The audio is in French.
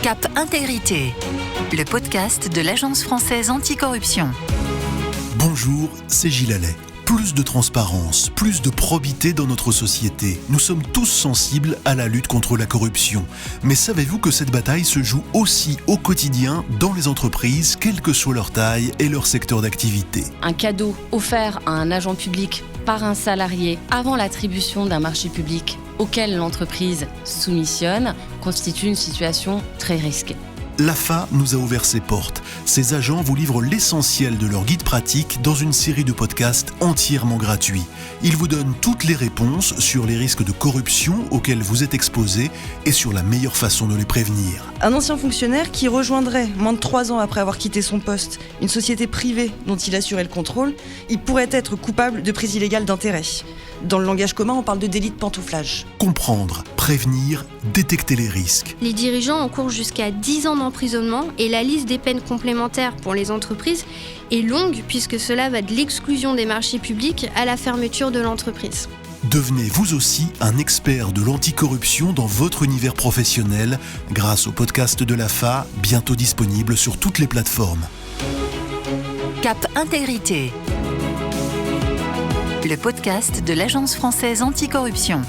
Cap Intégrité, le podcast de l'Agence française anticorruption. Bonjour, c'est Gilles Allais. Plus de transparence, plus de probité dans notre société. Nous sommes tous sensibles à la lutte contre la corruption. Mais savez-vous que cette bataille se joue aussi au quotidien dans les entreprises, quelle que soit leur taille et leur secteur d'activité? Un cadeau offert à un agent public par un salarié avant l'attribution d'un marché public auquel l'entreprise soumissionne constitue une situation très risquée. L'AFA nous a ouvert ses portes. Ces agents vous livrent l'essentiel de leur guide pratique dans une série de podcasts entièrement gratuits. Ils vous donnent toutes les réponses sur les risques de corruption auxquels vous êtes exposés et sur la meilleure façon de les prévenir. Un ancien fonctionnaire qui rejoindrait, moins de 3 ans après avoir quitté son poste, une société privée dont il assurait le contrôle, il pourrait être coupable de prise illégale d'intérêt. Dans le langage commun, on parle de délit de pantouflage. Comprendre, prévenir, détecter les risques. Les dirigeants encourent jusqu'à 10 ans d'emprisonnement et la liste des peines complémentaires pour les entreprises est longue puisque cela va de l'exclusion des marchés publics à la fermeture de l'entreprise. Devenez vous aussi un expert de l'anticorruption dans votre univers professionnel grâce au podcast de l'AFA, bientôt disponible sur toutes les plateformes. Cap Intégrité, le podcast de l'Agence française anticorruption.